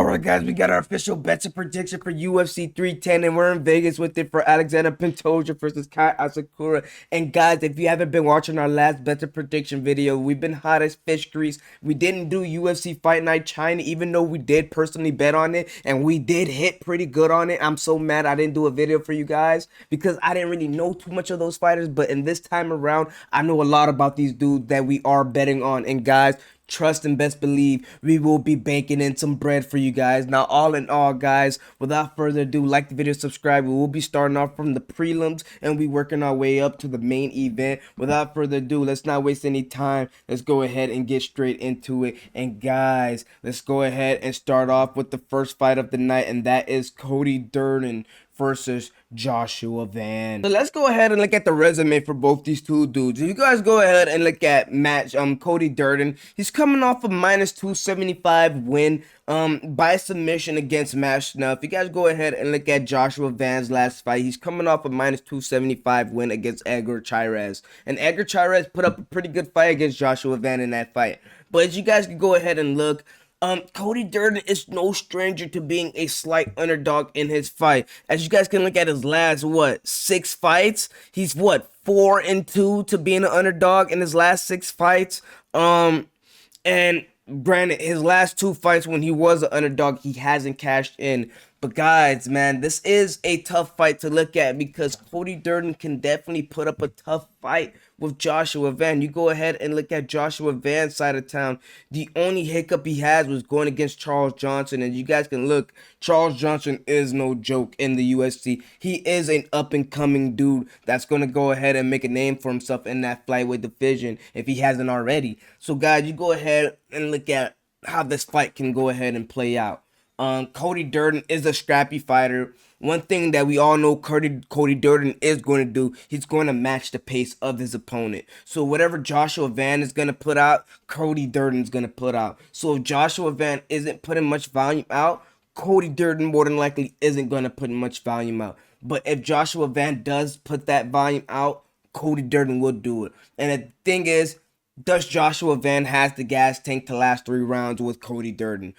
Alright guys, we got our official bets and prediction for UFC 310 and we're in Vegas with it for Alexander Pantoja versus Kai Asakura. And guys, if you haven't been watching our last bets and prediction video, we've been hot as fish grease. We didn't do UFC Fight Night China even though we did personally bet on it and we did hit pretty good on it. I'm so mad I didn't do a video for you guys because I didn't really know too much of those fighters, but in this time around, I know a lot about these dudes that we are betting on. And guys, trust and best believe we will be banking in some bread for you guys. Now, all in all, guys, without further ado, like the video, subscribe. We will be starting off from the prelims and we working our way up to the main event. Without further ado, let's not waste any time. Let's go ahead and get straight into it. And guys, let's go ahead and start off with the first fight of the night, and that is Cody Durden versus Joshua Van. So let's go ahead and look at the resume for both these two dudes. If you guys go ahead and look at Cody Durden, he's coming off a -275 win by submission against Mash. Now, if you guys go ahead and look at Joshua Van's last fight, he's coming off a -275 win against Edgar Chairez. And Edgar Chairez put up a pretty good fight against Joshua Van in that fight. But as you guys can go ahead and look, Cody Durden is no stranger to being a slight underdog in his fight. As you guys can look at his last, 6 fights? He's 4-2 to being an underdog in his last 6 fights. And granted, his last 2 fights when he was an underdog, he hasn't cashed in. But guys, man, this is a tough fight to look at because Cody Durden can definitely put up a tough fight with Joshua Van. You go ahead and look at Joshua Van's side of town. The only hiccup he has was going against Charles Johnson. And you guys can look, Charles Johnson is no joke in the UFC. He is an up-and-coming dude that's going to go ahead and make a name for himself in that flyweight division if he hasn't already. So, guys, you go ahead and look at how this fight can go ahead and play out. Cody Durden is a scrappy fighter. One thing that we all know Cody Durden is going to do, he's going to match the pace of his opponent. So whatever Joshua Van is going to put out, Cody Durden's going to put out. So if Joshua Van isn't putting much volume out, Cody Durden more than likely isn't going to put much volume out. But if Joshua Van does put that volume out, Cody Durden will do it. And the thing is, does Joshua Van has the gas tank to last 3 rounds with Cody Durden?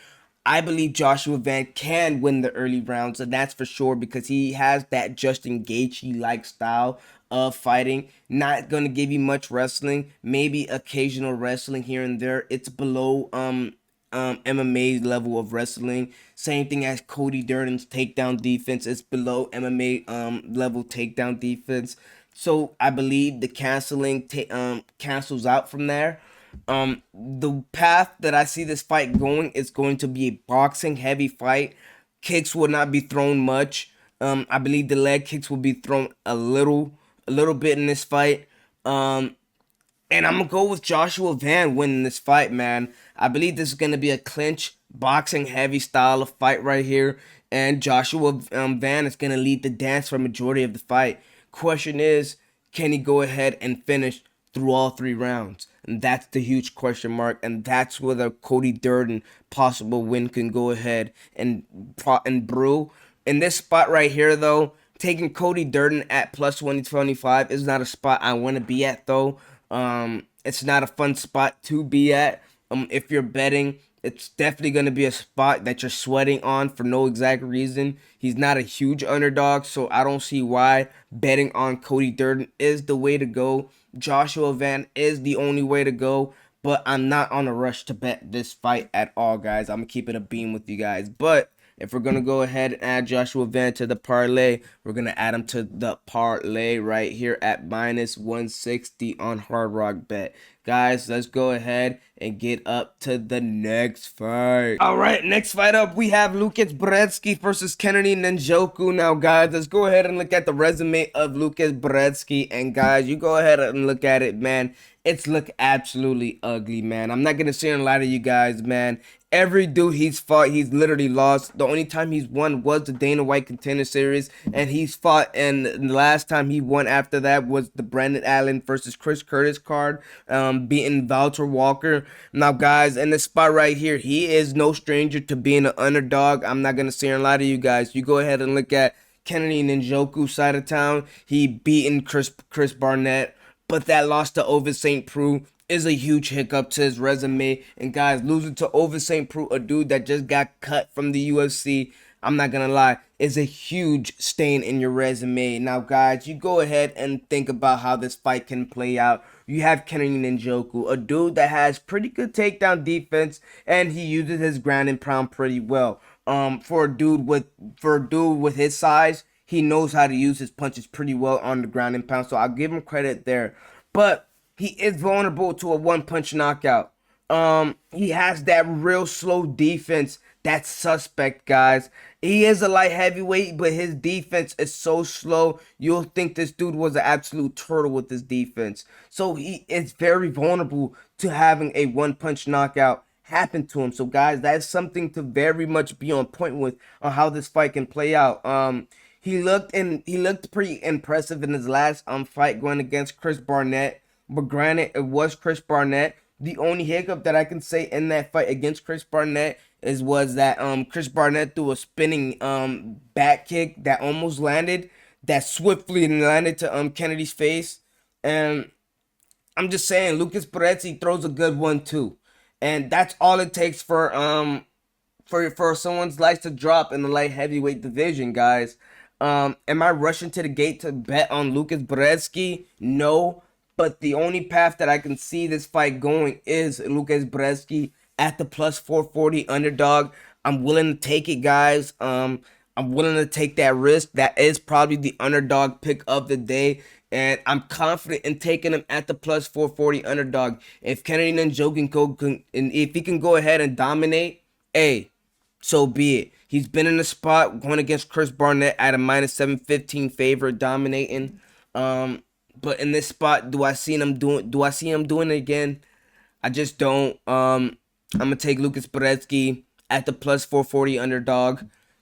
I believe Joshua Van can win the early rounds, and that's for sure because he has that Justin Gaethje-like style of fighting. Not going to give you much wrestling, maybe occasional wrestling here and there. It's below MMA level of wrestling. Same thing as Cody Durden's takedown defense. It's below MMA level takedown defense. So I believe the canceling cancels out from there. The path that I see this fight going is going to be a boxing heavy fight. Kicks will not be thrown much. I believe the leg kicks will be thrown a little bit in this fight. And I'm gonna go with Joshua Van winning this fight, man. I believe this is gonna be a clinch, boxing heavy style of fight right here, and Joshua Van is gonna lead the dance for a majority of the fight. Question is, can he go ahead and finish through all 3 rounds? And that's the huge question mark, and that's where the Cody Durden possible win can go ahead and brew. In this spot right here, though, taking Cody Durden at +125 is not a spot I want to be at, though. It's not a fun spot to be at. If you're betting, it's definitely going to be a spot that you're sweating on for no exact reason. He's not a huge underdog, so I don't see why betting on Cody Durden is the way to go. Joshua Van is the only way to go, but I'm not on a rush to bet this fight at all, guys. I'm going to keep it a beam with you guys. But if we're going to go ahead and add Joshua Van to the parlay, we're going to add him to the parlay right here at -160 on Hard Rock Bet. Guys, let's go ahead and get up to the next fight. All right, next fight up, we have Lucas Brzezinski versus Kennedy Nzechukwu. Now, guys, let's go ahead and look at the resume of Lucas Brzezinski. And, guys, you go ahead and look at it, man. It's look absolutely ugly, man. I'm not going to sit and lie to you guys, man. Every dude he's fought, he's literally lost. The only time he's won was the Dana White Contender Series, and he's fought, and the last time he won after that was the Brandon Allen versus Chris Curtis card, beating Walter Walker. Now, guys, in this spot right here, he is no stranger to being an underdog. I'm not going to sit and lie to you guys. You go ahead and look at Kennedy Nzechukwu side of town. He beaten Chris Barnett, but that loss to Ovis St. Preux is a huge hiccup to his resume. And guys, losing to Over St. Preux, a dude that just got cut from the UFC, I'm not gonna lie, is a huge stain in your resume. Now, guys, you go ahead and think about how this fight can play out. You have Kenny Njoku, a dude that has pretty good takedown defense, and he uses his ground and pound pretty well. For a dude with his size, he knows how to use his punches pretty well on the ground and pound. So I'll give him credit there. But he is vulnerable to a one-punch knockout. He has that real slow defense. That's suspect, guys. He is a light heavyweight, but his defense is so slow. You'll think this dude was an absolute turtle with his defense. So he is very vulnerable to having a one-punch knockout happen to him. So, guys, that's something to very much be on point with on how this fight can play out. He looked pretty impressive in his last fight going against Chris Barnett. But granted, it was Chris Barnett. The only hiccup that I can say in that fight against Chris Barnett was that Chris Barnett threw a spinning back kick that almost landed, that swiftly landed to Kennedy's face. And I'm just saying, Lucas Perez throws a good one too. And that's all it takes for someone's lights to drop in the light heavyweight division, guys. Am I rushing to the gate to bet on Lucas Brzezinski? No. But the only path that I can see this fight going is Lucas Brzezinski at the plus 440 underdog. I'm willing to take it, guys. I'm willing to take that risk. That is probably the underdog pick of the day. And I'm confident in taking him at the plus 440 underdog. If Kennedy Njoku and if he can go ahead and dominate, hey, so be it. He's been in the spot going against Chris Barnett at a minus 715 favorite, dominating. But in this spot, do I see him doing it again? I just don't. I'm gonna take Lucas Brzezinski at the plus 440 underdog,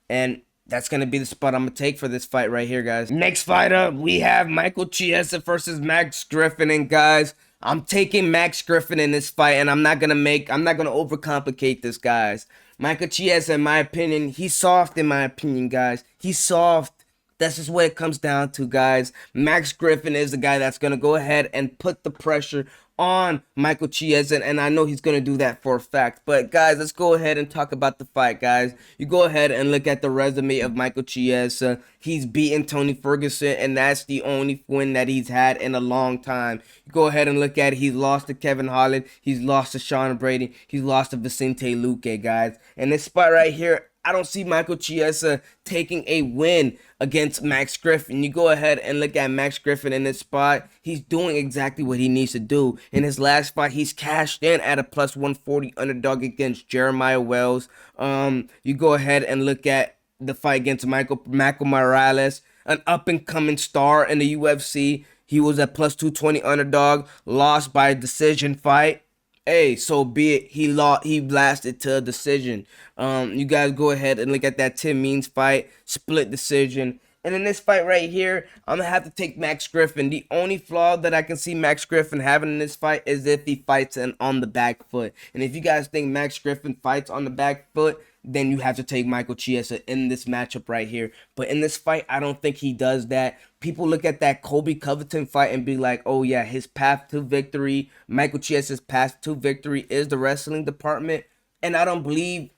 and that's gonna be the spot I'm gonna take for this fight right here, guys. Next fight up, we have Michael Chiesa versus Max Griffin, and guys, I'm taking Max Griffin in this fight, and I'm not gonna overcomplicate this, guys. Michael Chiesa, in my opinion, he's soft. In my opinion, guys, he's soft. That's just what it comes down to, guys. Max Griffin is the guy that's going to go ahead and put the pressure on Michael Chiesa, and I know he's going to do that for a fact. But, guys, let's go ahead and talk about the fight, guys. You go ahead and look at the resume of Michael Chiesa. He's beaten Tony Ferguson, and that's the only win that he's had in a long time. You go ahead and look at it. He's lost to Kevin Holland. He's lost to Sean Brady. He's lost to Vicente Luque, guys. And this spot right here, I don't see Michael Chiesa taking a win against Max Griffin. You go ahead and look at Max Griffin in this spot. He's doing exactly what he needs to do. In his last fight, he's cashed in at a plus 140 underdog against Jeremiah Wells. You go ahead and look at the fight against Michael Morales, an up-and-coming star in the UFC. He was a plus 220 underdog, lost by a decision fight. Hey, so be it. He blasted to a decision. You guys go ahead and look at that Tim Means fight, split decision. And in this fight right here, I'm gonna have to take Max Griffin. The only flaw that I can see Max Griffin having in this fight is if he fights on the back foot. And if you guys think Max Griffin fights on the back foot, then you have to take Michael Chiesa in this matchup right here. But in this fight, I don't think he does that. People look at that Colby Covington fight and be like, oh yeah, his path to victory, Michael Chiesa's path to victory is the wrestling department. And I don't believe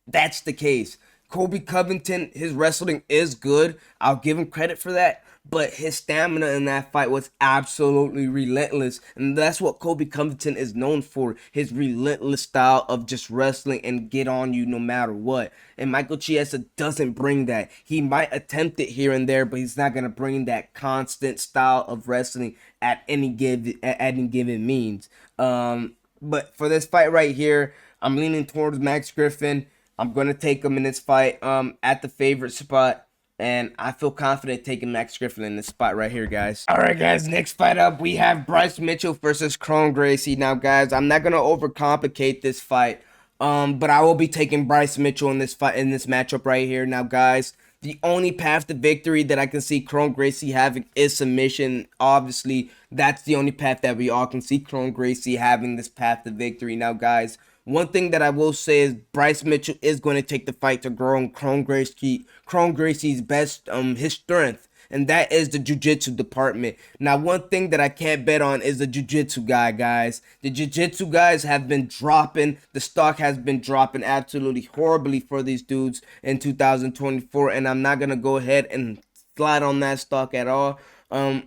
that's the case. Colby Covington, his wrestling is good. I'll give him credit for that. But his stamina in that fight was absolutely relentless. And that's what Colby Covington is known for. His relentless style of just wrestling and get on you no matter what. And Michael Chiesa doesn't bring that. He might attempt it here and there, but he's not going to bring that constant style of wrestling at any given means. But for this fight right here, I'm leaning towards Max Griffin. I'm going to take him in this fight at the favorite spot. And I feel confident taking Max Griffin in this spot right here, guys. All right, guys. Next fight up, we have Bryce Mitchell versus Kron Gracie. Now, guys, I'm not going to overcomplicate this fight. But I will be taking Bryce Mitchell in this fight, in this matchup right here. Now, guys, the only path to victory that I can see Kron Gracie having is submission. Obviously, that's the only path that we all can see Kron Gracie having this path to victory. Now, guys, one thing that I will say is Bryce Mitchell is going to take the fight to Kron Gracie's best, his strength and that is the jiu-jitsu department. Now, one thing that I can't bet on is the jiu-jitsu guy, guys. The jiu-jitsu guys have been dropping. The stock has been dropping absolutely horribly for these dudes in 2024, and I'm not gonna go ahead and slide on that stock at all.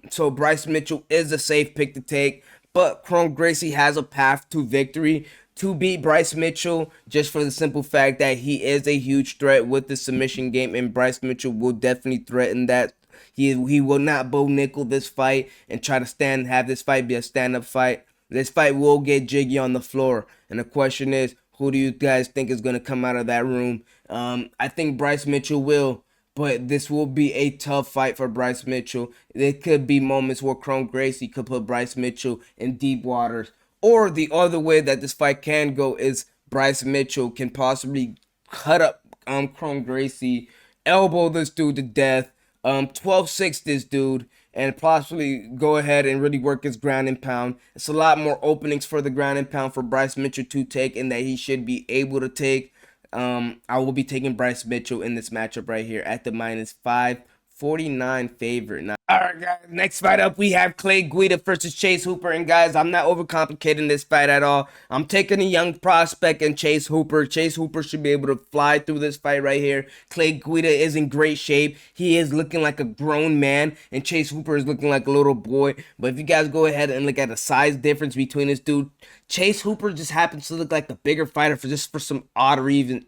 So Bryce Mitchell is a safe pick to take, but Chrome Gracie has a path to victory to beat Bryce Mitchell, just for the simple fact that he is a huge threat with the submission game, and Bryce Mitchell will definitely threaten that. He will not bow nickel this fight and try to have this fight be a stand-up fight. This fight will get jiggy on the floor, and the question is, who do you guys think is going to come out of that room? I think Bryce Mitchell will, but this will be a tough fight for Bryce Mitchell. There could be moments where Chrome Gracie could put Bryce Mitchell in deep waters. Or the other way that this fight can go is Bryce Mitchell can possibly cut up Chrome Gracie, elbow this dude to death, 12-6 this dude, and possibly go ahead and really work his ground and pound. It's a lot more openings for the ground and pound for Bryce Mitchell to take, and that he should be able to take. I will be taking Bryce Mitchell in this matchup right here at the -549 favorite. Now, all right, guys. Next fight up, we have Clay Guida versus Chase Hooper. And guys, I'm not overcomplicating this fight at all. I'm taking a young prospect and Chase Hooper. Chase Hooper should be able to fly through this fight right here. Clay Guida is in great shape. He is looking like a grown man, and Chase Hooper is looking like a little boy. But if you guys go ahead and look at the size difference between this dude, Chase Hooper just happens to look like the bigger fighter for some odd reason.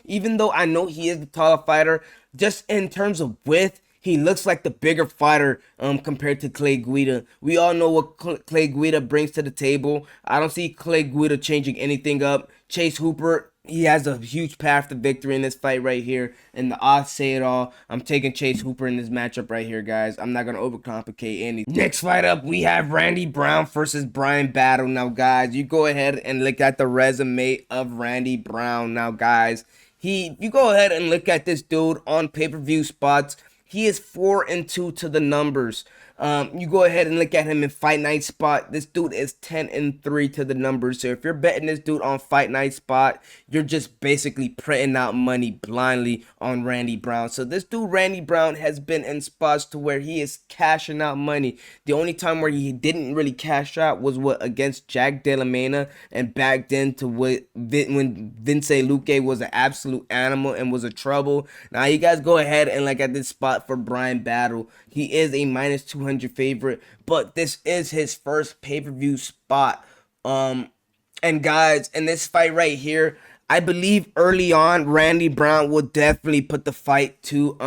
Even though I know he is the taller fighter, just in terms of width, he looks like the bigger fighter compared to Clay Guida. We all know what Clay Guida brings to the table. I don't see Clay Guida changing anything up. Chase Hooper, he has a huge path to victory in this fight right here, and the odds say it all. I'm taking Chase Hooper in this matchup right here, guys. I'm not going to overcomplicate anything. Next fight up, we have Randy Brown versus Bryan Battle. Now, guys, you go ahead and look at the resume of Randy Brown. Now, guys, you go ahead and look at this dude on pay-per-view spots. He is 4-2 to the numbers. You go ahead and look at him in Fight Night Spot. This dude is 10-3 to the numbers. So if you're betting this dude on Fight Night Spot, you're just basically printing out money blindly on Randy Brown. So this dude, Randy Brown, has been in spots to where he is cashing out money. The only time where he didn't really cash out was against Jack Della Mena, and back then when Vince Luque was an absolute animal and was a trouble. Now you guys go ahead and look at this spot for Bryan Battle. He is a -200 favorite, but this is his first pay-per-view spot. And guys, in this fight right here, I believe early on Randy Brown will definitely put the fight to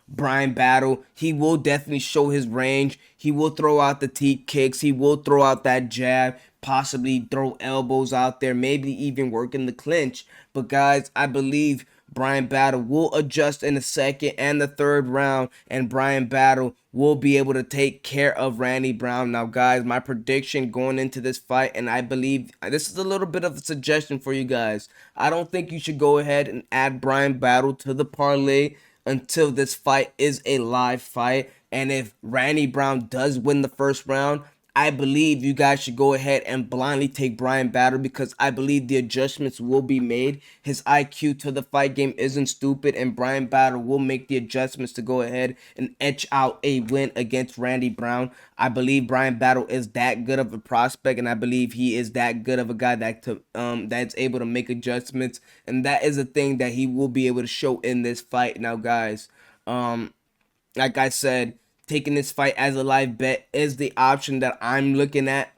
Bryan Battle. He will definitely show his range. He will throw out the teep kicks. He will throw out that jab, possibly throw elbows out there, maybe even work in the clinch. But guys, I believe Bryan Battle will adjust in the second and the third round, and Bryan Battle will be able to take care of Randy Brown. Now, guys, my prediction going into this fight, and I believe this is a little bit of a suggestion for you guys. I don't think you should go ahead and add Bryan Battle to the parlay until this fight is a live fight. And if Randy Brown does win the first round, I believe you guys should go ahead and blindly take Bryan Battle, because I believe the adjustments will be made. His IQ to the fight game isn't stupid, and Bryan Battle will make the adjustments to go ahead and etch out a win against Randy Brown. I believe Bryan Battle is that good of a prospect, and I believe he is that good of a guy that's able to make adjustments, and that is a thing that he will be able to show in this fight. Now, guys, like I said, taking this fight as a live bet is the option that I'm looking at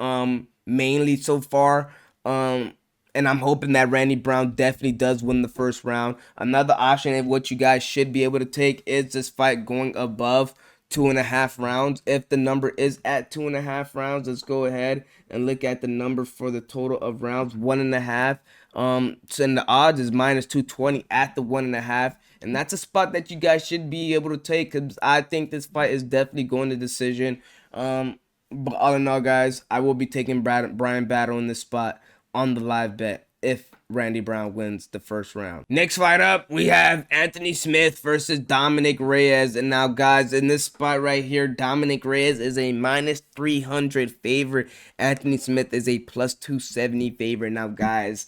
mainly so far. And I'm hoping that Randy Brown definitely does win the first round. Another option of what you guys should be able to take is this fight going above 2.5 rounds. If the number is at 2.5 rounds, let's go ahead and look at the number for the total of rounds, 1.5. So and the odds is -220 at the 1.5. And that's a spot that you guys should be able to take, because I think this fight is definitely going to decision. But all in all, guys, I will be taking Bryan Battle in this spot on the live bet if Randy Brown wins the first round. Next fight up, we have Anthony Smith versus Dominic Reyes. And now, guys, in this spot right here, Dominic Reyes is a -300 favorite. Anthony Smith is a +270 favorite. Now, guys,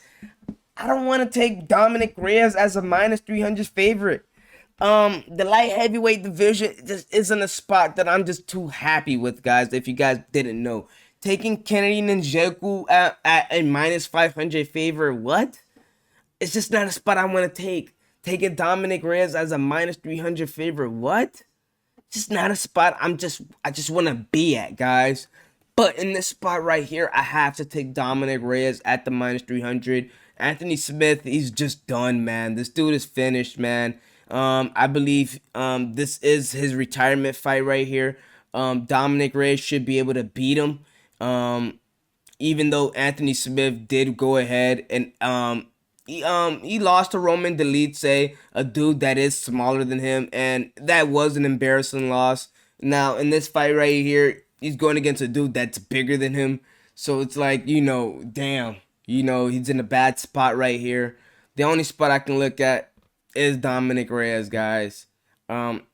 I don't want to take Dominic Reyes as a -300 favorite. The light heavyweight division just isn't a spot that I'm just too happy with, guys. If you guys didn't know, taking Kennedy Nzechukwu at a minus 500 favor, what? It's just not a spot I want to take. Taking Dominic Reyes as a minus 300 favorite, what? Just not a spot I just want to be at, guys. But in this spot right here, I have to take Dominic Reyes at the minus 300. Anthony Smith, he's just done, man. This dude is finished, man. I believe this is his retirement fight right here. Dominic Reyes should be able to beat him. Even though Anthony Smith did go ahead and he lost to Roman Dolidze, a dude that is smaller than him, and that was an embarrassing loss. Now in this fight right here, he's going against a dude that's bigger than him, so it's like, damn, he's in a bad spot right here. The only spot I can look at is Dominic Reyes, guys.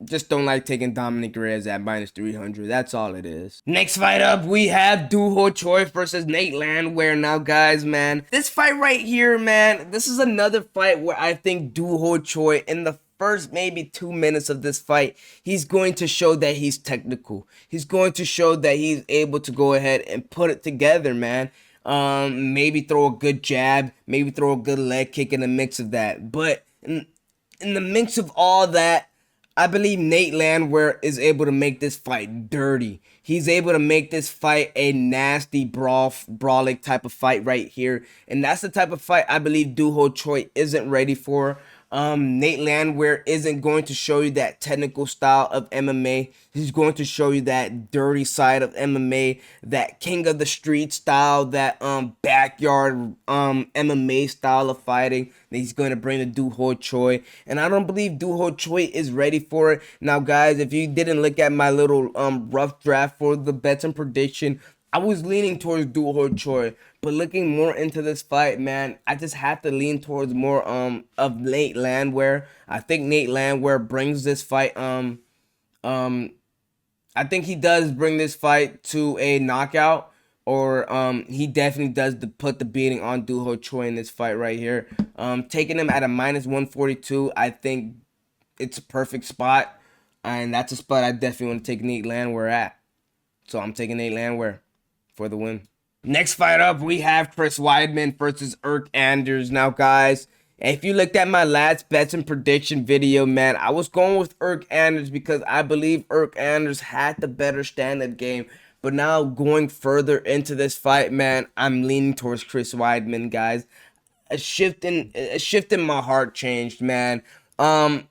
Just don't like taking Dominic Reyes at minus 300. That's all it is. Next fight up, we have Doo Ho Choi versus Nate Landwehr. Now, guys, man, this fight right here, man, this is another fight where I think Doo Ho Choi, in the first maybe 2 minutes of this fight, he's going to show that he's technical. He's going to show that he's able to go ahead and put it together, man. Maybe throw a good jab, maybe throw a good leg kick in the mix of that. But in the mix of all that, I believe Nate Landwehr is able to make this fight dirty. He's able to make this fight a nasty brawling type of fight right here. And that's the type of fight I believe Doo Ho Choi isn't ready for. Nate Landwehr isn't going to show you that technical style of MMA. He's going to show you that dirty side of MMA, that king of the street style, that backyard MMA style of fighting that he's going to bring to Doo Ho Choi. And I don't believe Doo Ho Choi is ready for it. Now, guys, if you didn't look at my little rough draft for the bets and prediction, I was leaning towards Doo Ho Choi, but looking more into this fight, man, I just have to lean towards more of Nate Landwehr. I think Nate Landwehr brings this fight I think he does bring this fight to a knockout, or he definitely does put the beating on Doo Ho Choi in this fight right here. Taking him at a minus 142, I think it's a perfect spot, and that's a spot I definitely want to take Nate Landwehr at. So I'm taking Nate Landwehr for the win. Next fight up, we have Chris Weidman versus Eryk Anders. Now, guys, if you looked at my last bets and prediction video, man, I was going with Eryk Anders because I believe Eryk Anders had the better stand-up game. But now going further into this fight, man, I'm leaning towards Chris Weidman, guys. A shift in my heart changed, man. Now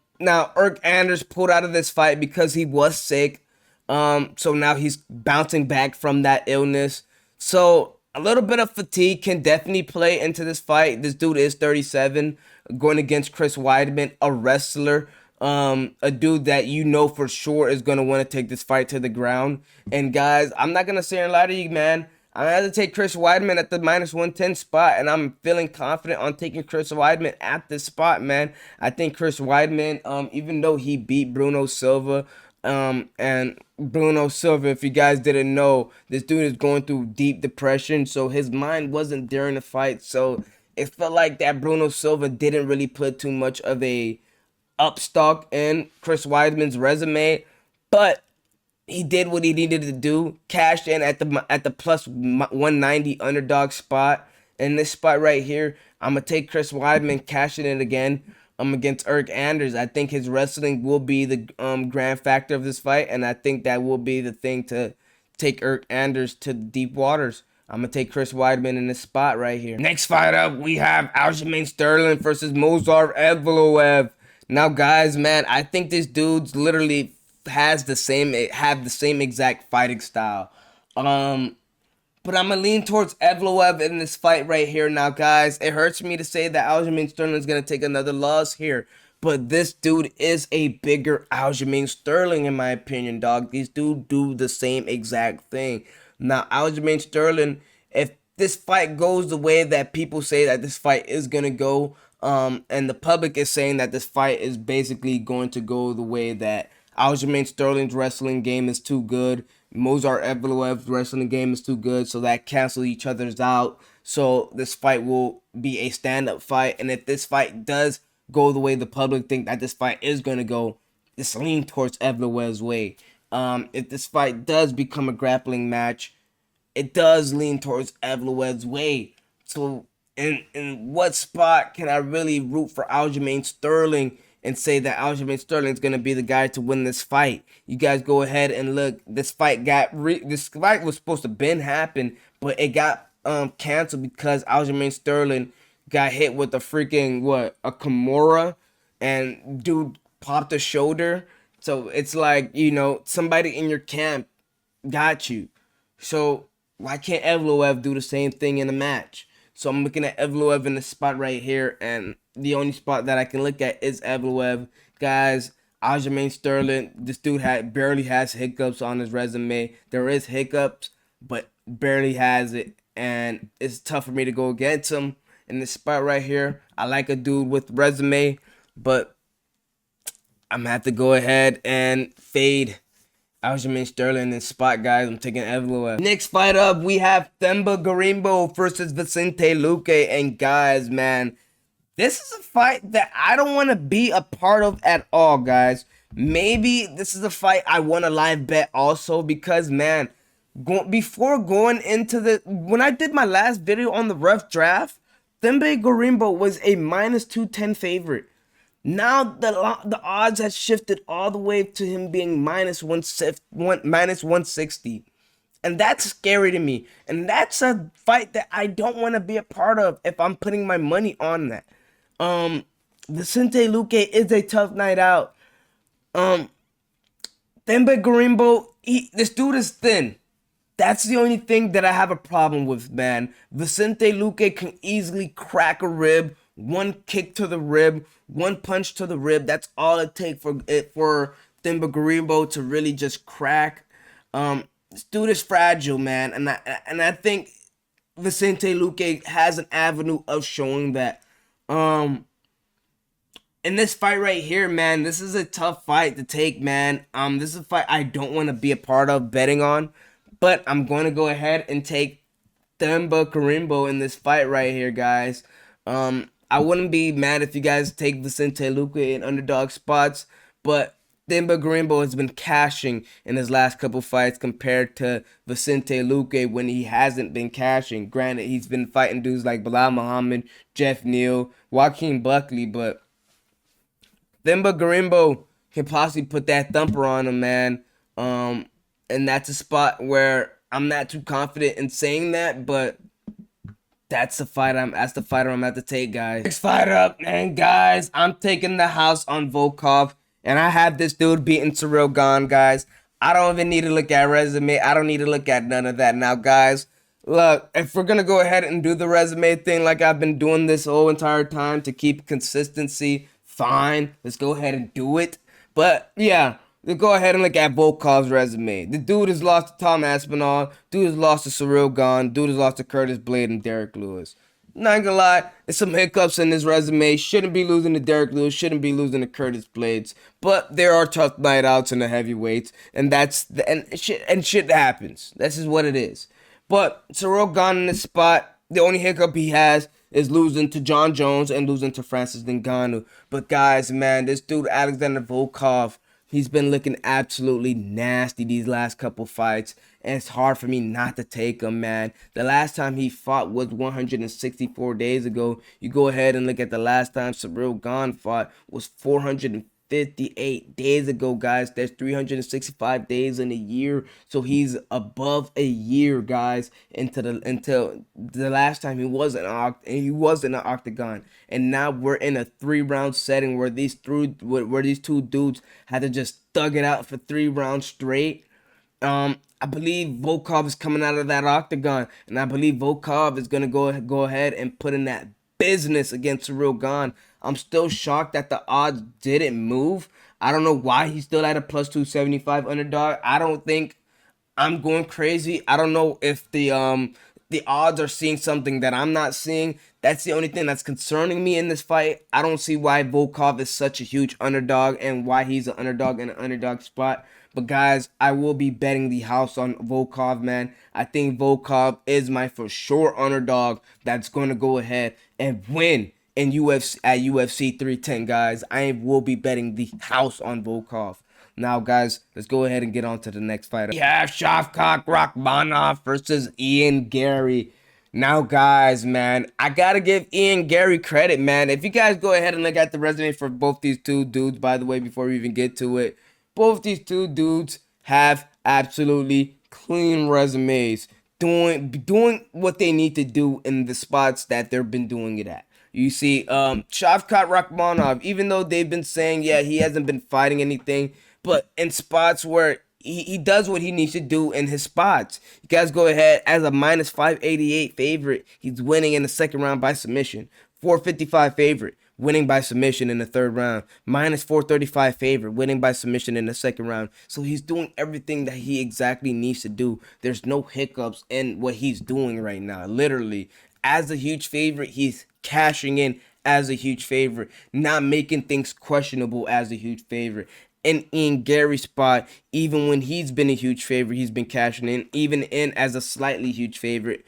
Eryk Anders pulled out of this fight because he was sick. So now he's bouncing back from that illness. So a little bit of fatigue can definitely play into this fight. This dude is 37, going against Chris Weidman, a wrestler, a dude that you know for sure is going to want to take this fight to the ground. And guys, I'm not going to sit here and lie to you, man. I had to take Chris Weidman at the minus 110 spot, and I'm feeling confident on taking Chris Weidman at this spot, man. I think Chris Weidman, even though he beat Bruno Silva, and Bruno Silva, if you guys didn't know, this dude is going through deep depression, so his mind wasn't during the fight, so it felt like that Bruno Silva didn't really put too much of a upstock in Chris Weidman's resume, but he did what he needed to do, cashed in at the plus 190 underdog spot. In this spot right here, I'm going to take Chris Weidman, cashing it again. Against Eryk Anders. I think his wrestling will be the grand factor of this fight, and I think that will be the thing to take Eryk Anders to deep waters. I'm going to take Chris Weidman in this spot right here. Next fight up, we have Aljamain Sterling versus Movsar Evloev. Now, guys, man, I think this dude's literally have the same exact fighting style. But I'm going to lean towards Evloev in this fight right here. Now, guys, it hurts me to say that Aljamain Sterling is going to take another loss here. But this dude is a bigger Aljamain Sterling, in my opinion, dog. These dudes do the same exact thing. Now, Aljamain Sterling, if this fight goes the way that people say that this fight is going to go, and the public is saying that this fight is basically going to go the way that Aljamain Sterling's wrestling game is too good, Movsar Evloev's wrestling game is too good, so that cancel each other's out. So this fight will be a stand-up fight, and if this fight does go the way the public think that this fight is gonna go, it's lean towards Evloev's way. If this fight does become a grappling match, it does lean towards Evloev's way. So, in what spot can I really root for Aljamain Sterling and say that Aljamain Sterling is gonna be the guy to win this fight? You guys go ahead and look. This fight this fight was supposed to been happen, but it got canceled because Aljamain Sterling got hit with a freaking a Kimura, and dude popped a shoulder. So it's like, somebody in your camp got you. So why can't Evloev do the same thing in a match? So I'm looking at Evloev in the spot right here, and the only spot that I can look at is Evloev. Guys, Aljamain Sterling, this dude barely has hiccups on his resume. There is hiccups, but barely has it, and it's tough for me to go against him in this spot right here. I like a dude with resume, but I'm gonna have to go ahead and fade Aljamain Sterling in this spot, guys. I'm taking Evloev. Next fight up, we have Themba Gorimbo versus Vicente Luque. And guys, man, this is a fight that I don't want to be a part of at all, guys. Maybe this is a fight I want to live bet also because, man, before going into when I did my last video on the rough draft, Themba Gorimbo was a -210 favorite. Now the odds has shifted all the way to him being -160. And that's scary to me. And that's a fight that I don't want to be a part of if I'm putting my money on that. Vicente Luque is a tough night out. Themba Gorimbo, this dude is thin. That's the only thing that I have a problem with, man. Vicente Luque can easily crack a rib. One kick to the rib, one punch to the rib. That's all it takes for Themba Gorimbo to really just crack. This dude is fragile, man, and I think Vicente Luque has an avenue of showing that. In this fight right here, man, this is a tough fight to take, man. This is a fight I don't want to be a part of betting on, but I'm going to go ahead and take Themba Gorimbo in this fight right here, guys. I wouldn't be mad if you guys take Vicente Luque in underdog spots, but Themba Gorimbo has been cashing in his last couple fights compared to Vicente Luque when he hasn't been cashing. Granted, he's been fighting dudes like Bilal Muhammad, Jeff Neal, Joaquin Buckley, but Themba Gorimbo can possibly put that thumper on him, man. And that's a spot where I'm not too confident in saying that, but that's the fighter I'm about to take, guys. Next fight up, man, guys. I'm taking the house on Volkov, and I have this dude beating Ciryl Gane, guys. I don't even need to look at resume. I don't need to look at none of that now, guys. Look, if we're gonna go ahead and do the resume thing like I've been doing this whole entire time to keep consistency, fine. Let's go ahead and do it. But yeah, let's go ahead and look at Volkov's resume. The dude has lost to Tom Aspinall. Dude has lost to Ciryl Gane. Dude has lost to Curtis Blade and Derek Lewis. Not gonna lie, there's some hiccups in his resume. Shouldn't be losing to Derek Lewis. Shouldn't be losing to Curtis Blades. But there are tough night outs in the heavyweights, and shit happens. This is what it is. But Ciryl Gane in this spot, the only hiccup he has is losing to John Jones and losing to Francis Ngannou. But guys, man, this dude Alexander Volkov, he's been looking absolutely nasty these last couple fights, and it's hard for me not to take him, man. The last time he fought was 164 days ago. You go ahead and look at the last time Ciryl Gane fought was 458 days ago, guys. There's 365 days in a year, so he's above a year, guys, until the last time he was in an octagon, and now we're in a 3-round setting where these two dudes had to just thug it out for 3 rounds straight. I believe Volkov is coming out of that octagon, and I believe Volkov is gonna go ahead and put in that business against Ciryl Gane. I'm still shocked that the odds didn't move. I don't know why he's still at a +275 underdog. I don't think I'm going crazy. I don't know if the odds are seeing something that I'm not seeing. That's the only thing that's concerning me in this fight. I don't see why Volkov is such a huge underdog and why he's an underdog in an underdog spot. But guys, I will be betting the house on Volkov, man. I think Volkov is my for sure underdog that's going to go ahead and win in UFC at UFC 310, guys. I will be betting the house on Volkov. Now, guys, let's go ahead and get on to the next fight. We have Shavkat Rakhmonov versus Ian Gary. Now, guys, man, I gotta give Ian Gary credit, man. If you guys go ahead and look at the resume for both these two dudes, by the way, before we even get to it, both these two dudes have absolutely clean resumes, doing what they need to do in the spots that they've been doing it at. You see, Shavkat Rakhmonov, even though they've been saying, yeah, he hasn't been fighting anything, but in spots where he does what he needs to do in his spots. You guys go ahead as a minus 588 favorite. He's winning in the second round by submission. 455 favorite, winning by submission in the third round. Minus 435 favorite, winning by submission in the second round. So he's doing everything that he exactly needs to do. There's no hiccups in what he's doing right now. Literally, as a huge favorite, he's cashing in as a huge favorite, not making things questionable as a huge favorite. And in Gary's spot, even when he's been a huge favorite, he's been cashing in. Even in as a slightly huge favorite,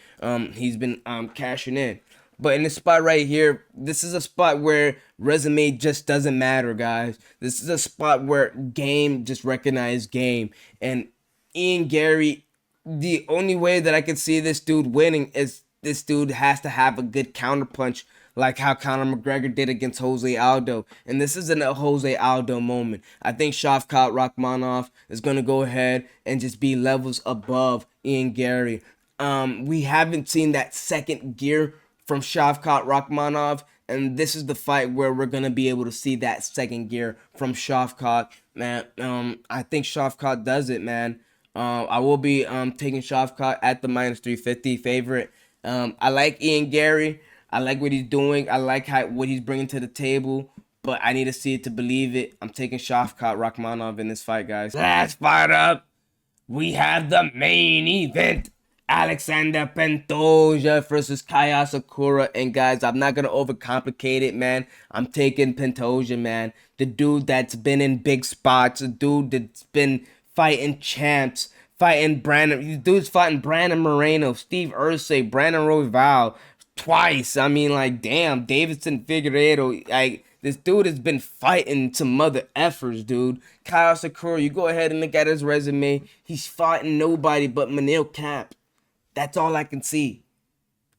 he's been cashing in. But in this spot right here, this is a spot where resume just doesn't matter, guys. This is a spot where game just recognize game. And Ian Gary, the only way that I could see this dude winning is this dude has to have a good counterpunch like how Conor McGregor did against Jose Aldo. And this isn't a Jose Aldo moment. I think Shavkat Rakhmonov is going to go ahead and just be levels above Ian Gary. We haven't seen that second gear from Shavkat Rakhmonov, and this is the fight where we're going to be able to see that second gear from Shavkat. Man, I think Shavkat does it, man. I will be taking Shavkat at the minus 350 favorite. I like Ian Gary. I like what he's doing. I like what he's bringing to the table. But I need to see it to believe it. I'm taking Shavkat Rakhmonov in this fight, guys. Let's fight up. We have the main event. Alexander Pantoja versus Kaya Sakura. And guys, I'm not going to overcomplicate it, man. I'm taking Pantoja, man. The dude that's been in big spots. The dude that's been fighting champs. Fighting Brandon. These dudes fighting Brandon Moreno, Steve Ursay, Brandon Royval twice. I mean, like, damn, Davidson Figueiredo. Like, this dude has been fighting some mother effers, dude. Kyle Sakura, you go ahead and look at his resume. He's fighting nobody but Manil Camp. That's all I can see.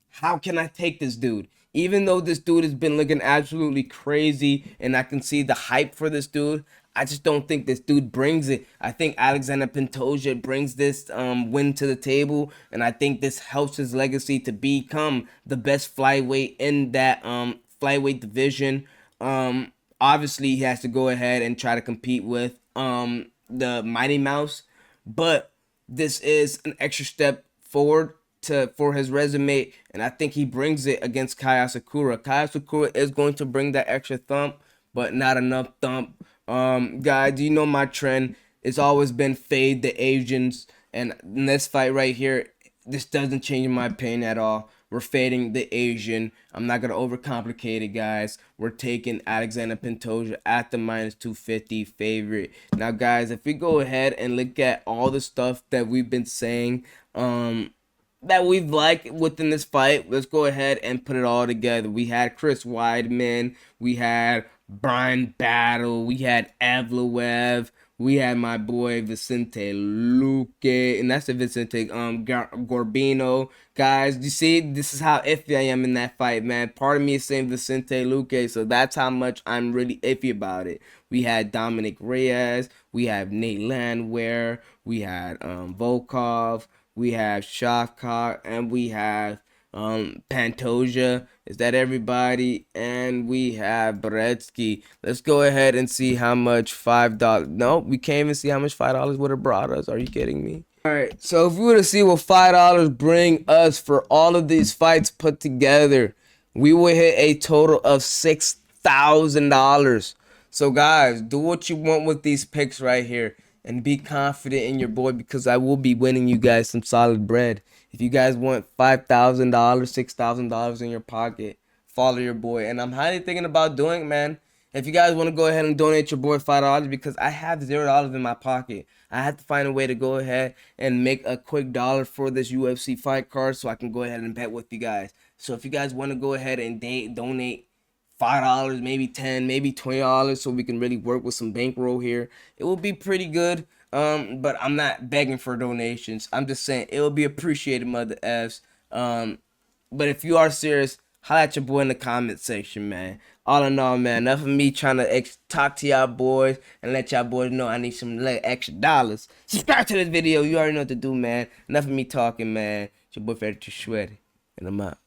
How can I take this dude? Even though this dude has been looking absolutely crazy and I can see the hype for this dude, I just don't think this dude brings it. I think Alexander Pantoja brings this win to the table, and I think this helps his legacy to become the best flyweight in that flyweight division. Obviously, he has to go ahead and try to compete with the Mighty Mouse, but this is an extra step forward for his resume, and I think he brings it against Kaya Sakura. Kaya Sakura is going to bring that extra thump, but not enough thump. Guys, you know my trend. It's always been fade the Asians, and in this fight right here, this doesn't change my opinion at all. We're fading the Asian. I'm not gonna overcomplicate it, guys. We're taking Alexander Pantoja at the minus 250 favorite. Now, guys, if we go ahead and look at all the stuff that we've been saying, that we've liked within this fight, let's go ahead and put it all together. We had Chris Weidman, we had Brian Battle, we had Evloev, we had my boy Vicente Luque, and that's the Vicente Gorbino. Guys, you see, this is how iffy I am in that fight, man. Part of me is saying Vicente Luque, so that's how much I'm really iffy about it. We had Dominic Reyes, we have Nate Landwehr, we had Volkov, we have Shavkat, and we have Pantoja. Is that everybody? And we have Beretsky. Let's go ahead and see how much $5. No, we can't even see how much $5 would have brought us. Are you kidding me? All right, so if we were to see what $5 bring us for all of these fights put together, we would hit a total of $6,000. So guys, do what you want with these picks right here. And be confident in your boy, because I will be winning you guys some solid bread. If you guys want $5,000, $6,000 in your pocket, follow your boy. And I'm highly thinking about doing it, man. If you guys want to go ahead and donate your boy $5, because I have $0 in my pocket. I have to find a way to go ahead and make a quick dollar for this UFC fight card so I can go ahead and bet with you guys. So if you guys want to go ahead and donate $5, maybe 10, maybe $20, so we can really work with some bankroll here. It will be pretty good. But I'm not begging for donations. I'm just saying it will be appreciated, mother f's. But if you are serious, holla at your boy in the comment section, man. All in all, man, enough of me trying to talk to y'all boys and let y'all boys know I need some extra dollars. Subscribe to this video. You already know what to do, man. Enough of me talking, man. It's your boy Freddy Sweaty, and I'm out.